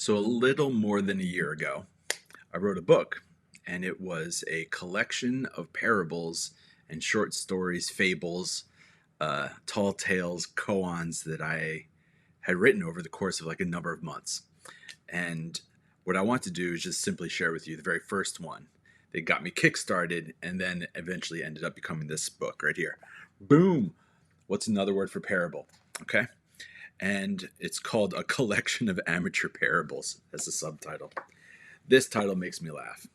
So, a little more than a year ago, I wrote a book, and it was a collection of parables and short stories, fables, tall tales, koans that I had written over the course of like a number of months. And what I want to do is just simply share with you the very first one that got me kickstarted and then eventually ended up becoming this book right here. Boom! What's another word for parable? Okay. And it's called A Collection of Amateur Parables as a subtitle. This title makes me laugh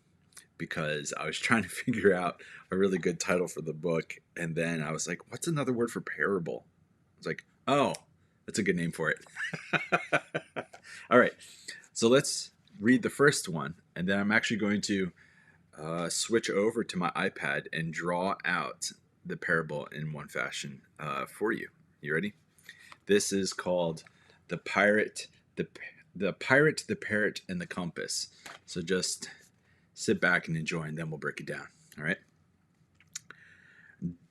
because I was trying to figure out a really good title for the book, and then I was like, what's another word for parable? I was like, oh, that's a good name for it. All right, so let's read the first one, and then I'm actually going to switch over to my iPad and draw out the parable in one fashion for you. You ready? This is called the Parrot, the Parrot, the Parrot, and the Compass. So just sit back and enjoy, and then we'll break it down. All right.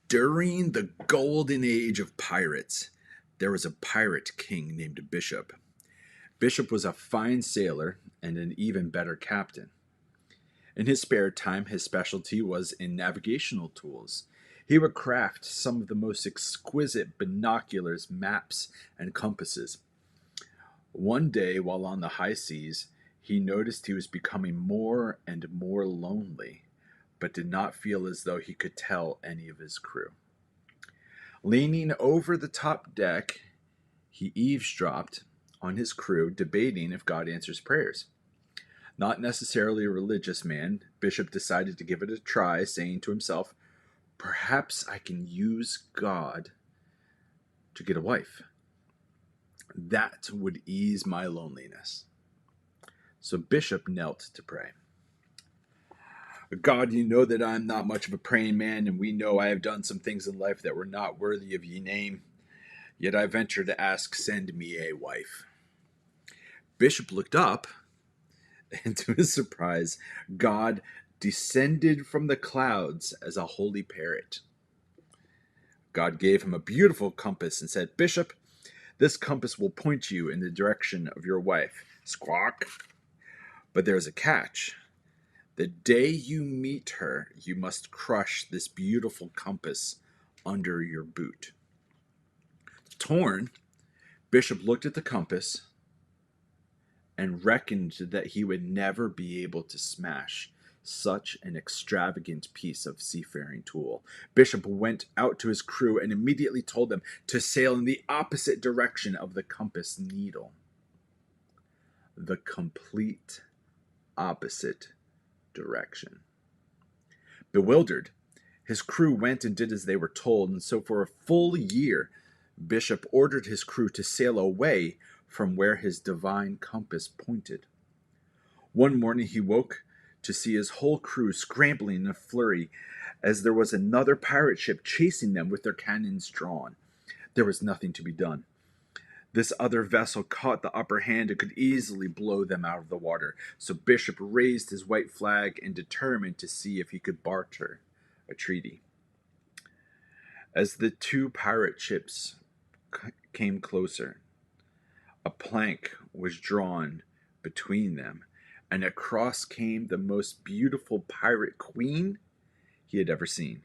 During the golden age of pirates, there was a pirate king named Bishop. Bishop was a fine sailor and an even better captain. In his spare time, his specialty was in navigational tools. He would craft some of the most exquisite binoculars, maps, and compasses. One day, while on the high seas, he noticed he was becoming more and more lonely, but did not feel as though he could tell any of his crew. Leaning over the top deck, he eavesdropped on his crew, debating if God answers prayers. Not necessarily a religious man, Bishop decided to give it a try, saying to himself, perhaps I can use God to get a wife. That would ease my loneliness. So Bishop knelt to pray. God, you know that I'm not much of a praying man, and we know I have done some things in life that were not worthy of ye name. Yet I venture to ask, send me a wife. Bishop looked up, and to his surprise, God descended from the clouds as a holy parrot. God gave him a beautiful compass and said, Bishop, this compass will point you in the direction of your wife. Squawk. But there's a catch. The day you meet her, you must crush this beautiful compass under your boot. Torn, Bishop looked at the compass and reckoned that he would never be able to smash such an extravagant piece of seafaring tool. Bishop went out to his crew and immediately told them to sail in the opposite direction of the compass needle. The complete opposite direction. Bewildered, his crew went and did as they were told, and so for a full year, Bishop ordered his crew to sail away from where his divine compass pointed. One morning he woke to see his whole crew scrambling in a flurry as there was another pirate ship chasing them with their cannons drawn. There was nothing to be done. This other vessel caught the upper hand and could easily blow them out of the water, so Bishop raised his white flag and determined to see if he could barter a treaty. As the two pirate ships came closer, a plank was drawn between them, and across came the most beautiful pirate queen he had ever seen.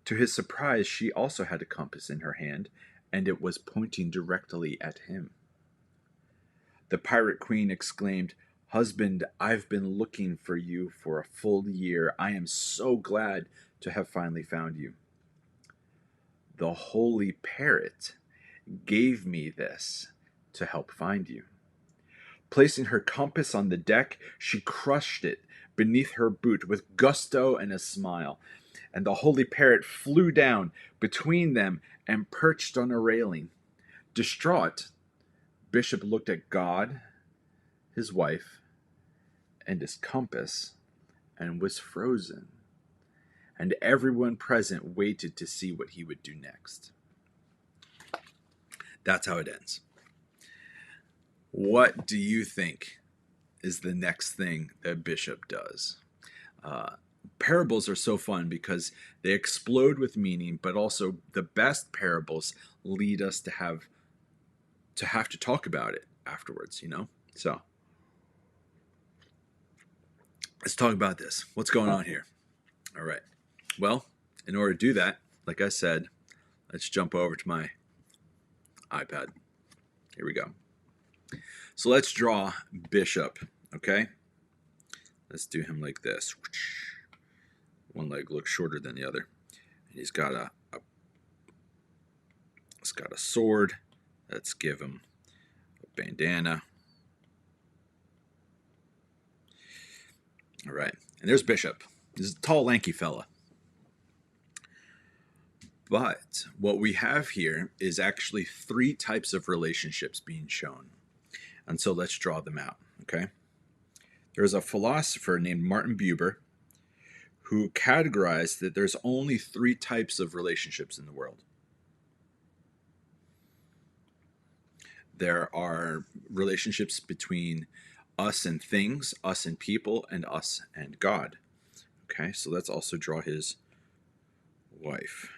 To his surprise, she also had a compass in her hand, and it was pointing directly at him. The pirate queen exclaimed, Husband, I've been looking for you for a full year. I am so glad to have finally found you. The holy parrot gave me this to help find you. Placing her compass on the deck, she crushed it beneath her boot with gusto and a smile, and the holy parrot flew down between them and perched on a railing. Distraught, Bishop looked at God, his wife, and his compass, and was frozen. And everyone present waited to see what he would do next. That's how it ends. What do you think is the next thing that Bishop does? Parables are so fun because they explode with meaning, but also the best parables lead us to have to talk about it afterwards, you know? So let's talk about this. What's going on here? All right. Well, in order to do that, like I said, let's jump over to my iPad. Here we go. So let's draw Bishop, okay? Let's do him like this. One leg looks shorter than the other. And he's got a sword. Let's give him a bandana. All right. And there's Bishop. This is a tall, lanky fella. But what we have here is actually 3 types of relationships being shown. And so let's draw them out, okay? There's a philosopher named Martin Buber who categorized that there's only 3 types of relationships in the world. There are relationships between us and things, us and people, and us and God. Okay, so let's also draw his wife.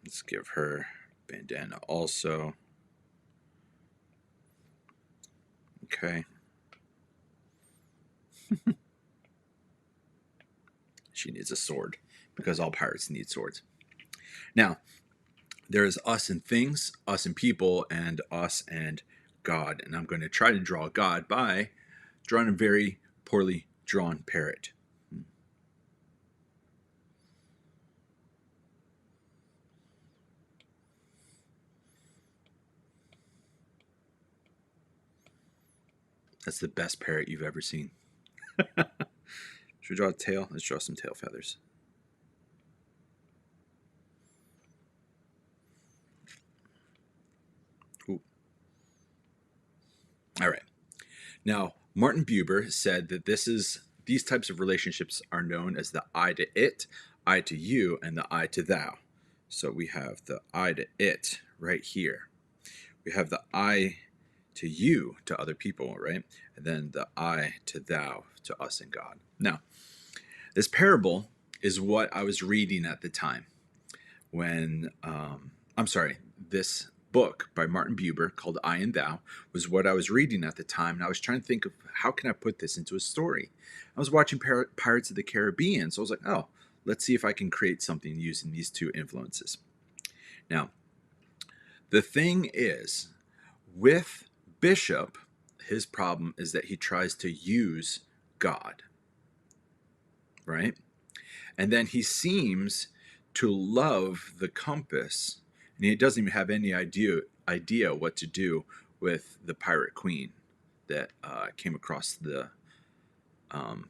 Let's give her bandana also. Okay. She needs a sword because all pirates need swords. Now, there's us and things, us and people, and us and God. And I'm going to try to draw God by drawing a very poorly drawn parrot. That's the best parrot you've ever seen. Should we draw a tail? Let's draw some tail feathers. Ooh. All right. Now, Martin Buber said that these types of relationships are known as the I to it, I to you, and the I to thou. So we have the I to it right here. We have the I to you to other people, right? And then the I to thou to us and God. Now, this parable is what I was reading at the time when, this book by Martin Buber called I and Thou was what I was reading at the time. And I was trying to think of how can I put this into a story. I was watching Pirates of the Caribbean. So I was like, oh, let's see if I can create something using these 2 influences. Now, the thing is, with Bishop, his problem is that he tries to use God, right? And then he seems to love the compass, and he doesn't even have any idea what to do with the pirate queen that came across the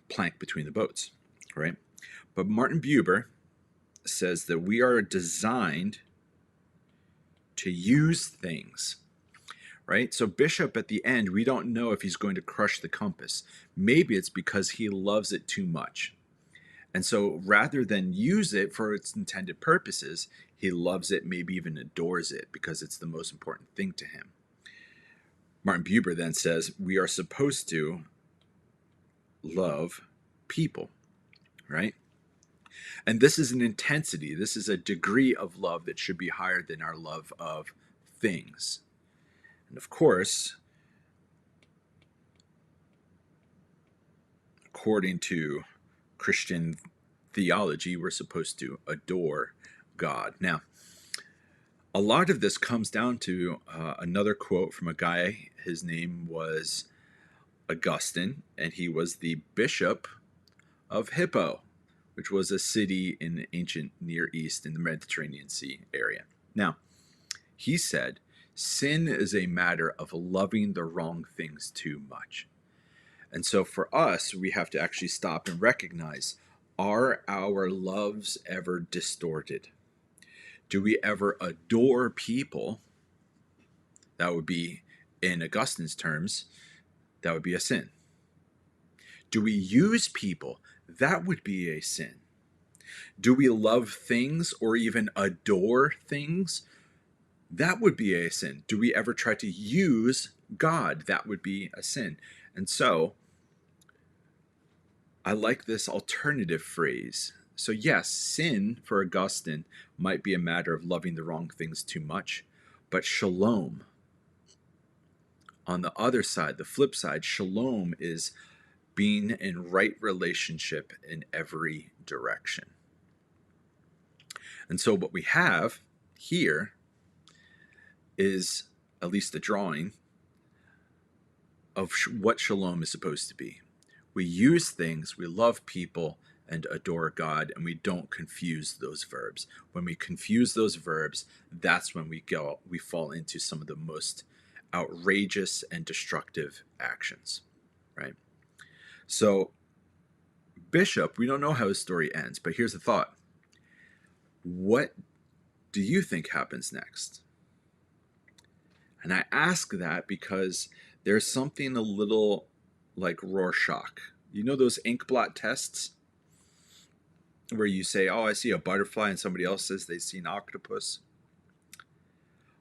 plank between the boats, right? But Martin Buber says that we are designed to use things, right? So Bishop at the end, we don't know if he's going to crush the compass. Maybe it's because he loves it too much. And so rather than use it for its intended purposes, he loves it, maybe even adores it because it's the most important thing to him. Martin Buber then says we are supposed to love people, right? And this is an intensity. This is a degree of love that should be higher than our love of things. And of course, according to Christian theology, we're supposed to adore God. Now, a lot of this comes down to another quote from a guy. His name was Augustine, and he was the bishop of Hippo, which was a city in the ancient Near East in the Mediterranean Sea area. Now, he said, sin is a matter of loving the wrong things too much. And so for us, we have to actually stop and recognize, are our loves ever distorted? Do we ever adore people? That would be, in Augustine's terms, that would be a sin. Do we use people? That would be a sin. Do we love things or even adore things? That would be a sin. Do we ever try to use God? That would be a sin. And so, I like this alternative phrase. So yes, sin for Augustine might be a matter of loving the wrong things too much, but shalom, On the other side, the flip side, shalom is being in right relationship in every direction. And so what we have here is at least a drawing of what shalom is supposed to be. We use things, we love people, and adore God, and we don't confuse those verbs. When we confuse those verbs, that's when we fall into some of the most outrageous and destructive actions, right? So Bishop, we don't know how his story ends, but here's the thought. What do you think happens next? And I ask that because there's something a little like Rorschach. You know those ink blot tests where you say, oh, I see a butterfly, and somebody else says they see an octopus?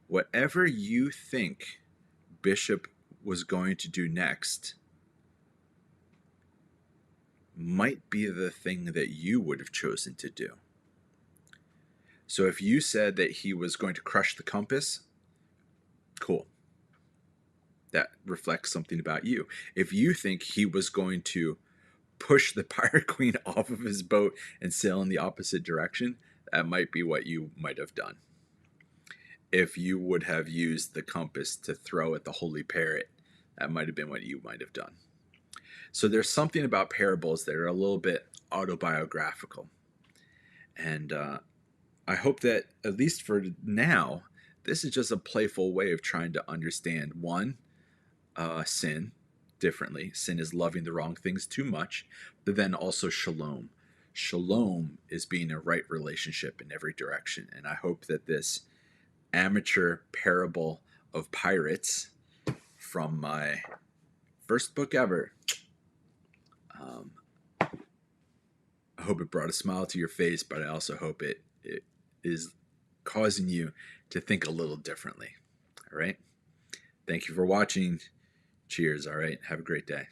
Whatever you think Bishop was going to do next might be the thing that you would have chosen to do. So if you said that he was going to crush the compass, cool. That reflects something about you. If you think he was going to push the Pirate Queen off of his boat and sail in the opposite direction, that might be what you might have done. If you would have used the compass to throw at the Holy Parrot, that might have been what you might have done. So there's something about parables that are a little bit autobiographical. And I hope that, at least for now, this is just a playful way of trying to understand, one, sin differently. Sin is loving the wrong things too much, but then also shalom. Shalom is being in a right relationship in every direction. And I hope that this amateur parable of pirates from my first book ever, I hope it brought a smile to your face, but I also hope it is causing you to think a little differently. All right. Thank you for watching. Cheers. All right. Have a great day.